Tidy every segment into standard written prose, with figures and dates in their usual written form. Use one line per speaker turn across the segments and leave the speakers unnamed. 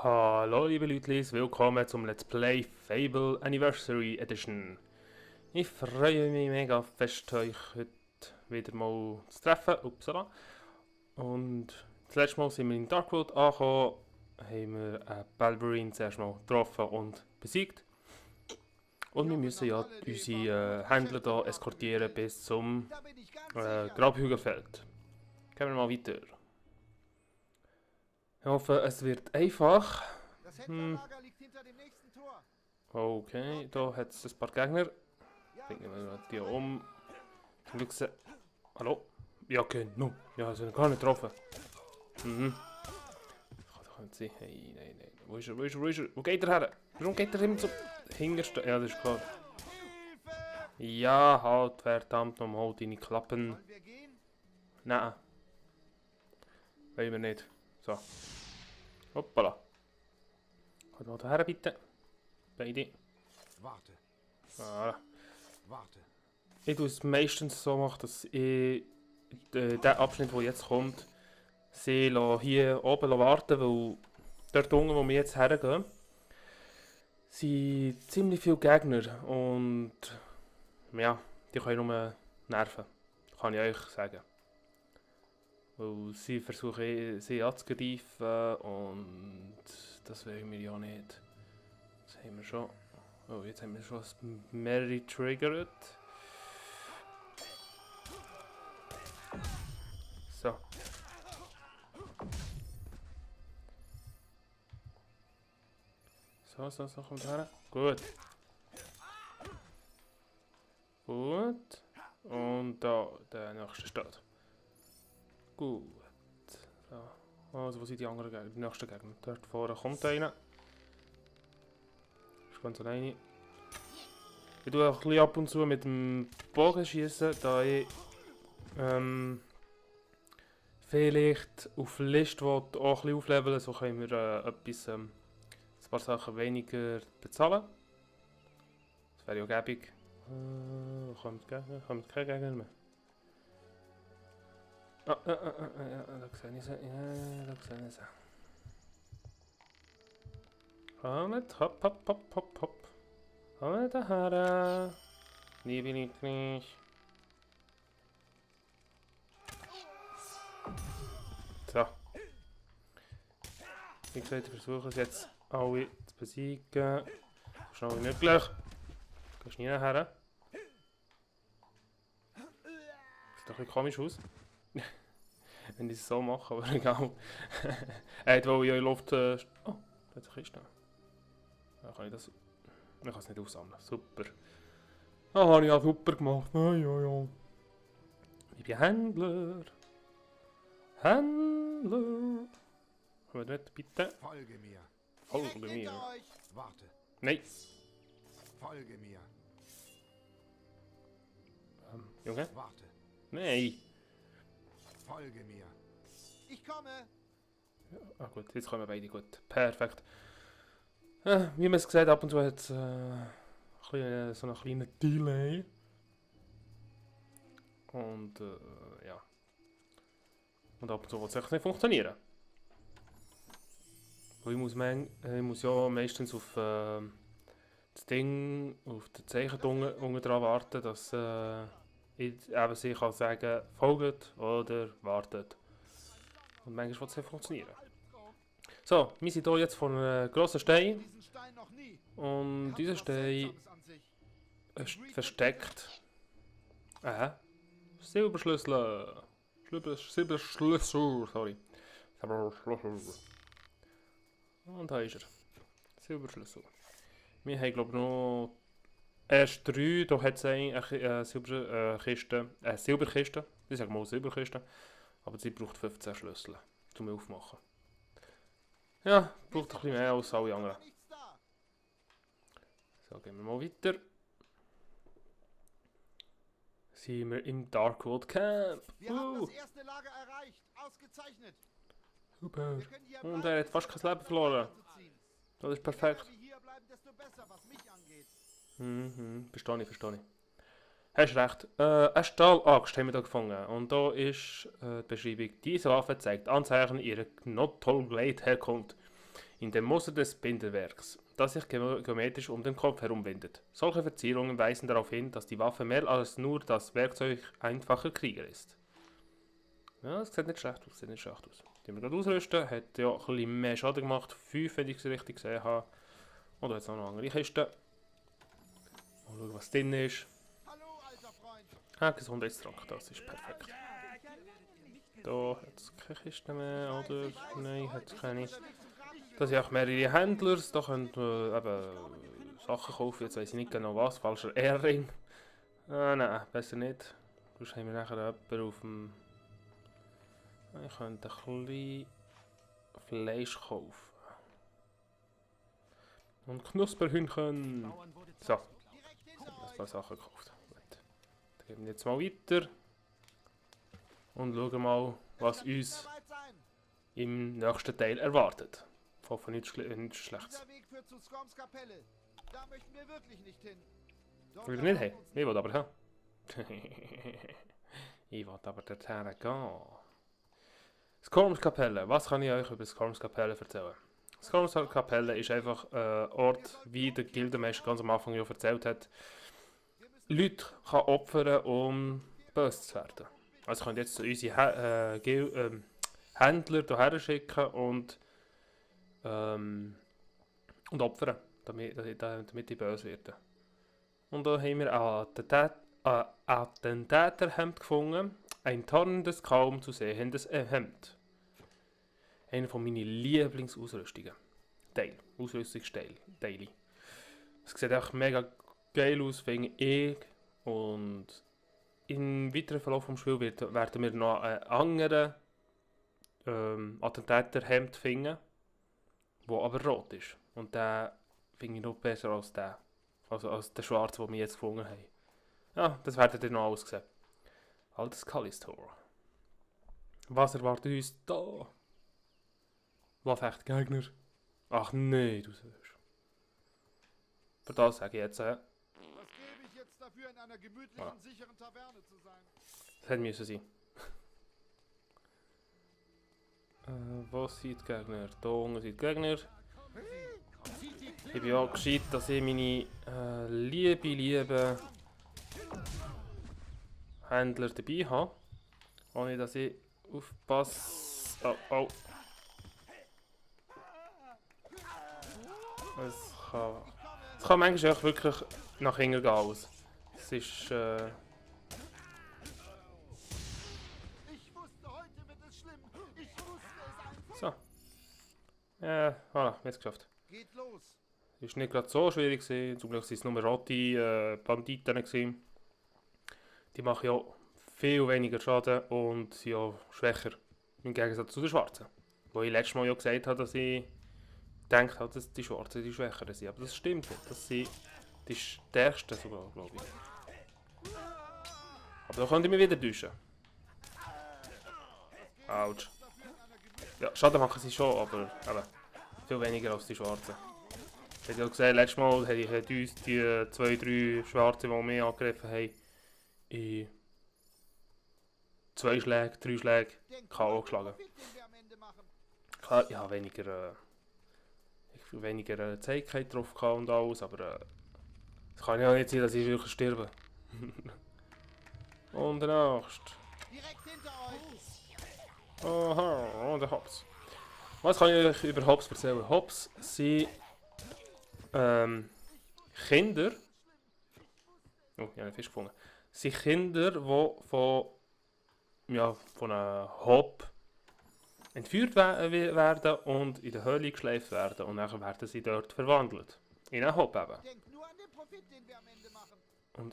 Hallo liebe Leute, willkommen zum Let's Play Fable Anniversary Edition. Ich freue mich mega fest, euch heute wieder mal zu treffen. Upsala. Und das letzte Mal sind wir in Darkwood angekommen, haben wir Balverine zuerst mal getroffen und besiegt. Und wir müssen ja unsere Händler hier eskortieren bis zum Grabhügelfeld. Gehen wir mal weiter. Ich hoffe, es wird einfach.
Das Händlerlager liegt hinter dem nächsten Tor.
Okay, da hat es ein paar Gegner. Bringen wir die um. Zum Glück se... Hallo? Ja, genau. Ja, sie sind gar nicht getroffen. Mhm. Ich kann nicht sehen. Hey, nein, nein. Wo ist er? Wo ist er? Wo ist er? Wo geht er her? Warum geht er immer zum Hintersten? Ja, das ist klar. Ja, halt, verdammt nochmal deine Klappen.
Wollen wir gehen?
Nein. Wollen wir nicht. So. Hoppala. Kommt mal daher bitte. Beide.
Warte,
Voilà.
warte.
Ich tue es meistens so machen, dass ich den Abschnitt, der jetzt kommt, sie hier oben warten, weil dort unten, wo wir jetzt hergehen, sind ziemlich viele Gegner und ja, die können nur nerven, kann ich euch sagen. Weil sie versuchen sie anzugreifen und das wollen wir ja nicht. Das haben wir schon. Oh, jetzt haben wir schon mehrere triggert. So. So, kommt her. Gut. Gut. Und da, der nächste steht. Gut. So. Also, wo sind die anderen Gegner? Die nächsten Gegner. Dort vorne kommt einer. Ist ganz alleine. Ich tue auch ein bisschen ab und zu mit dem Bogen schießen, da ich vielleicht auf List auch ein bisschen aufleveln, so können wir ein paar Sachen weniger bezahlen. Das wäre ja gäbig. Kommt keine Gegner mehr. Da sehe ich sie. Ja, da sehe ich sie. Kommt, hopp. Kommt daher. Nie will ich nicht. So. Wie gesagt, ich versuche es jetzt alle zu besiegen. So schnell wie möglich. Gehst nie nachher. Sieht doch ein bisschen komisch aus. Wenn ich es so mache, aber egal. Er wollte ja in Luft... oh, da hat eine Kiste. Ja, kann ich das... Ich kann es nicht aufsammeln. Super. Ah, habe ich ja super gemacht. Ja. Ich bin Händler. Händler. Kommt nicht, bitte.
Folge mir.
Folge
Direkt
mir.
hinter euch. Warte,
Nein.
folge mir.
Junge.
Warte,
Nein.
folge mir. Ich komme.
Ah gut, jetzt kommen beide gut. Perfekt. Wie man es gesagt hat, ab und zu hat es so einen kleinen Delay. Und ja. Und ab und zu will es echt nicht funktionieren. Weil ich muss ja meistens auf das Ding, auf den Zeichen unten dran warten, dass ich eben sie kann sagen, folgt oder wartet. Und manchmal will es nicht funktionieren. So, wir sind hier jetzt vor einem grossen Stein.
Diesen Stein noch nie.
Und dieser Stein ist versteckt. Silberschlüssel. Silberschlüssel, sorry. Silberschlüssel. Und da ist er. Silberschlüssel. Wir haben glaube ich noch erst 3. Da hat es eine Silberkiste. Ich sage mal Silberkiste. Aber sie braucht 15 Schlüssel zum Aufmachen. Ja, braucht ein bisschen mehr als alle anderen.
Nichts da.
So, gehen wir mal weiter. Sind wir im Darkwood Camp.
Wir haben das erste Lager erreicht. Ausgezeichnet.
Super.
Wir können hier
Und
bleiben,
er hat fast
um
kein Leben verloren.
anzuziehen.
Das ist
Je
perfekt.
länger wir hier bleiben, desto besser, was mich angeht.
Verstehe ich. Hast recht. Eine Stahlaxt haben wir hier gefunden. Und da ist die Beschreibung. Diese Waffe zeigt Anzeichen ihrer not toll Herkunft. in dem Muster des Bindewerks, das sich geometrisch um den Kopf herumwindet. Solche Verzierungen weisen darauf hin, dass die Waffe mehr als nur das Werkzeug einfacher Krieger ist. Ja, das sieht nicht schlecht aus, Die wir gerade ausrüsten, hat ja ein bisschen mehr Schaden gemacht, 5, wenn ich es richtig gesehen habe. Oder jetzt noch eine andere Kiste. Mal schauen, was drin ist.
Hallo, alter Freund.
Ah, Gesundheitstrank, das ist perfekt. Da hat es keine Kiste mehr, oder? Nein, hat es keine. Da sind auch mehrere Händler, da könnt ihr eben Sachen kaufen, jetzt weiß ich nicht genau was, falscher R-Ring. Ah, nein, besser nicht. Sonst haben wir nachher jemanden auf dem... Ich könnte ein bisschen Fleisch kaufen. Und Knusperhühnchen. So, ein paar Sachen gekauft. Gut. Dann gehen wir jetzt mal weiter. Und schauen mal, was uns im nächsten Teil erwartet. Ich hoffe, nichts Schlechtes.
Dieser Weg führt zu Skorms Kapelle. Da möchten wir wirklich nicht hin. Dort
Ich will nicht
erwarten
haben.
uns
Ich will aber haben. Ich will aber dorthin gehen. Skorms Kapelle. Was kann ich euch über Skorms Kapelle erzählen? Skorms Kapelle ist einfach ein Ort, wie der Gildenmeister ganz am Anfang ja erzählt hat, Leute kann opfern, um böse zu werden. Also könnt jetzt unsere Händler hierher schicken und opfern, damit die böse werden. Und da haben wir ein Attentäterhemd gefunden. Ein tarnendes, kaum zu sehendes Hemd. Einer von meinen Lieblingsausrüstungen. Ausrüstungsteile. Es sieht auch mega geil aus, finde ich. Und im weiteren Verlauf des Spiels werden wir noch einen anderen Attentäterhemd finden, der aber rot ist. Und der finde ich noch besser als der. Also als der schwarze, den wir jetzt gefunden haben. Ja, das werdet ihr noch alles sehen. Altes Callisto. Was erwartet uns da? Waffechtgegner? Ach nein, du siehst. Für das sage ich jetzt,
Was gebe ich jetzt dafür, in einer gemütlichen, sicheren Taverne zu sein?
das hätte müssen sein. Wo sind die Gegner? Da unten sind die Gegner. Ich bin auch gescheit, dass ich meine liebe Händler dabei habe. Ohne dass ich aufpasse. Oh. Es kann manchmal auch wirklich nach hinten gehen aus. Es ist
Ich wusste, heute wird es schlimm. Ich wusste es einfach.
so. Ja, voilà, wir haben es geschafft.
Geht los.
Es war nicht gerade so schwierig gewesen. Zum Glück waren es nur rote Banditen gewesen. Die machen ja viel weniger Schaden und sind ja schwächer. Im Gegensatz zu den Schwarzen. Wo ich letztes Mal ja gesagt habe, dass ich gedacht habe, dass die Schwarzen die Schwächeren sind. Aber das stimmt nicht. Das sind die stärksten sogar, glaube ich. Aber da könnt ihr mich wieder täuschen. Autsch. Ja, Schaden machen sie schon, aber eben, viel weniger als die Schwarzen. Ich habe ja gesehen, letztes Mal hat uns die 2, 3 Schwarzen, die mich angegriffen haben, in 2 Schlägen, 3 Schlägen K.O. geschlagen. Klar, ich habe weniger Zähigkeit drauf gehabt und alles, aber es kann ja nicht sein, dass ich wirklich sterbe. Und der nächste.
Direkt hinter euch.
Aha, und der Hobbs. Was kann ich euch über Hobbs erzählen? Hobbs sind Kinder. Oh, ich habe einen Fisch gefunden. Sind Kinder, die von einem Hob entführt werden und in der Höhle geschleift werden. Und dann werden sie dort verwandelt. In einen Hob eben.
Denk nur an den Profit, den wir am Ende machen.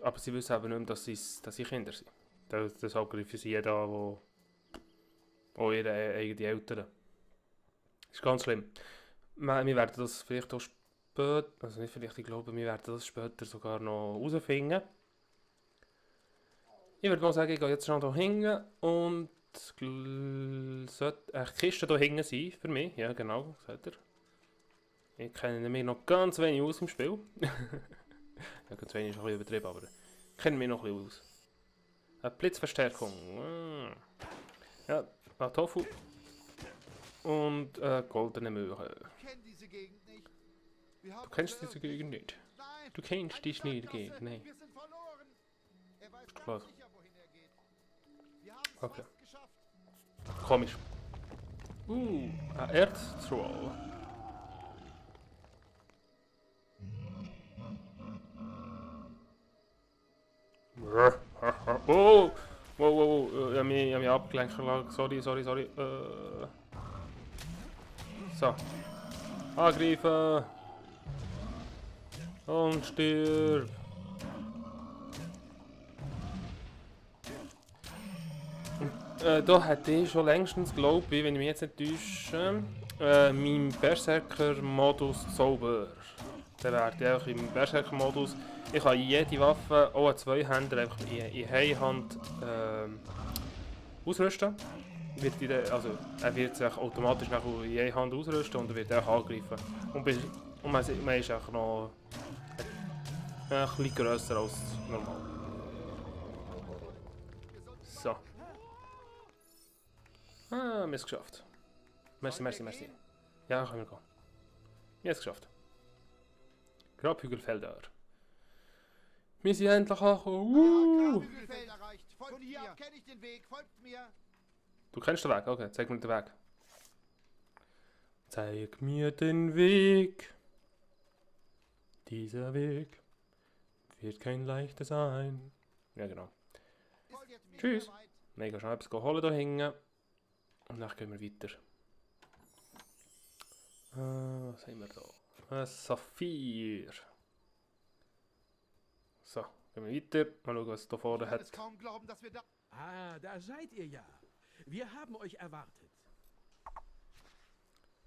Aber sie wissen eben nicht mehr, dass sie Kinder sind. Deshalb greifen sie jeden an, wo ihre eigenen Eltern. Das ist ganz schlimm. Wir werden das vielleicht auch später, also nicht vielleicht, ich glaube, wir werden das später sogar noch herausfinden. Ich würde mal sagen, ich gehe jetzt schon hier hinten und sollte eine Kiste hier hinten sein für mich. Ja, genau, seht ihr. Ich kenne mich noch ganz wenig aus im Spiel. Ja, ganz wenig ist ein bisschen übertrieben, aber ich kenne mich noch ein bisschen aus. Eine Blitzverstärkung. Ja, Tofu. und goldene Möhre.
Ich kenne diese Gegend nicht. Wir haben
Du kennst
uns
diese
verirrt.
Gegend nicht.
Nein,
Du kennst
eine
dich nicht
Sackgasse.
dagegen, nein.
Wir sind verloren. Er weiß
Klar.
ganz sicher, wohin er geht. Wir haben es
Okay.
fast geschafft.
Komisch. Ein Erztroll. Oh! Wow. Ich habe mich abgelenkt. Sorry. So. Angreifen! Und stirb! Da hätte ich schon längstens, glaube ich, wenn ich mich jetzt nicht täusche, meinen Berserker-Modus Zauber. Der wäre einfach im Berserker-Modus. Ich kann jede Waffe, auch einen Zweihänder, einfach in einer Hand ausrüsten. Er wird sich automatisch nachher in einer Hand ausrüsten und er wird auch angreifen. Und man ist auch noch ein bisschen grösser als normal. So. Wir haben es geschafft. Merci. Ja, können wir gehen. Wir haben es geschafft. Grabhügelfelder. Wir sind endlich angekommen.
Grabhügelfeld erreicht. Von hier ab kenne ich den Weg. Folgt mir.
Du kennst den Weg? Okay, zeig mir den Weg. Zeig mir den Weg. Dieser Weg wird kein leichter sein. Ja, genau.
Folgt jetzt nicht
Tschüss.
mehr weit.
Mega schnell etwas holen da hinten. Und dann gehen wir weiter. Was haben wir da? Ein Saphir. So, gehen wir weiter. Mal schauen, was es da vorne
Ich kann
hat.
es kaum glauben, dass wir da...
Ah, da seid ihr ja. Wir haben euch erwartet.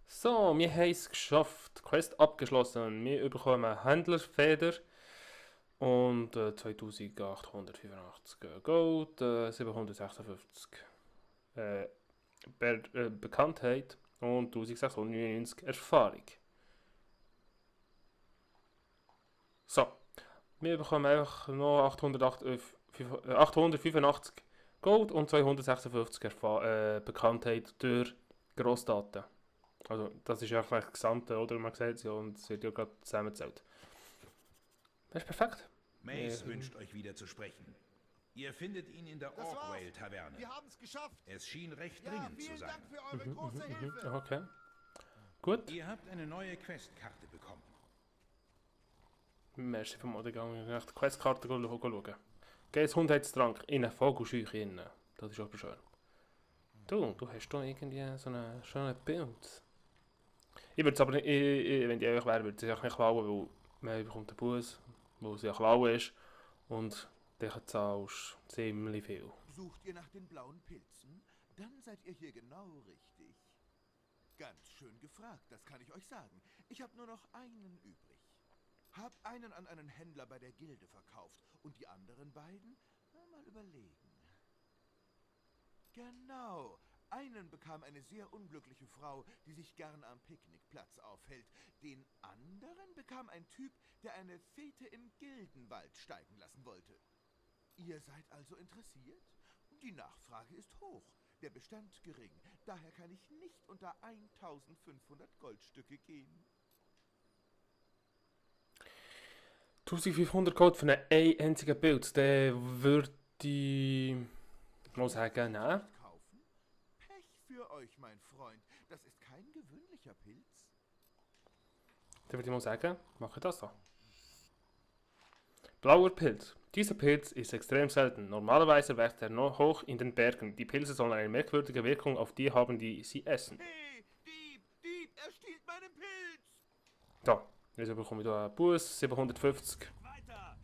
So, wir haben es geschafft. Quest abgeschlossen. Wir bekommen Händlerfeder und 2885 Gold, 756 Bekanntheit und 1699 Erfahrung. So, wir bekommen einfach noch 885 Gold und 256 Bekanntheit durch Grossdaten. Also, das ist einfach das Gesamte, oder? Man sieht es ja und es wird ja gerade zusammengezählt. Das ist perfekt.
Mace wünscht euch wieder zu sprechen. Ihr findet ihn in der
Das war's.
Orkwale-Taverne.
Wir haben es geschafft.
Es schien recht
Ja,
dringend zu
vielen
sein.
Dank für eure große Hilfe.
Okay. Gut.
Ihr habt eine neue Questkarte bekommen.
Merci vom Odegang. Ich die Questkarte schauen. Gesundheitstrank in eine Vogelscheuche rein. Das ist aber schön. Du hast da irgendwie so einen schönen Bild. Ich würde es aber nicht, wenn ich ehrlich wäre, würde ich es nicht klauen, weil man bekommt einen Bus, wo es ja klauen ist. Und dann zahlst du ziemlich viel.
Sucht ihr nach den blauen Pilzen? Dann seid ihr hier genau richtig. Ganz schön gefragt, das kann ich euch sagen. Ich habe nur noch einen übrig. Hab einen an einen Händler bei der Gilde verkauft. Und die anderen beiden? Na, mal überlegen. Genau. Einen bekam eine sehr unglückliche Frau, die sich gern am Picknickplatz aufhält. Den anderen bekam ein Typ, der eine Fete im Gildenwald steigen lassen wollte. Ihr seid also interessiert? Die Nachfrage ist hoch, der Bestand gering. Daher kann ich nicht unter 1500 Goldstücke gehen.
1500 Gold für einen einzigen Bild, der würde ich mal sagen, nein.
Kaufen? Pech für euch, mein Freund. Das ist kein gewöhnlicher Pilz.
Dann würde ich mal sagen, mache das so. Blauer Pilz. Dieser Pilz ist extrem selten. Normalerweise wächst er noch hoch in den Bergen. Die Pilze sollen eine merkwürdige Wirkung auf die haben, die sie essen.
Hey, Dieb, er stiehlt meinen Pilz!
Da, jetzt bekomme ich hier einen Bus, 750.
Weiter!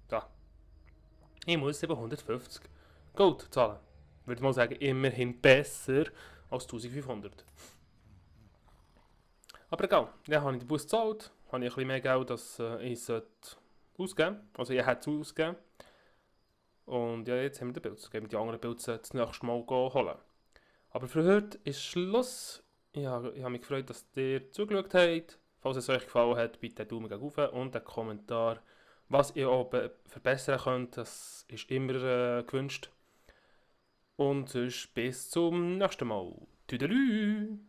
Da. Ich muss 750 Gold zahlen. Würde ich mal sagen, immerhin besser als 1500. Aber egal, dann habe ich den Bus gezahlt, habe ich ein bisschen mehr Geld, als ich ausgeben sollte. Also ich hätte es ausgegeben. Und ja, jetzt haben wir den Pilz. Gehen wir die anderen Pilze das nächste Mal holen. Aber für heute ist Schluss. Ich habe mich gefreut, dass ihr zugeschaut habt. Falls es euch gefallen hat, bitte einen Daumen hoch und einen Kommentar. Was ihr auch verbessern könnt, das ist immer gewünscht. Und sonst bis zum nächsten Mal. Tüdelü!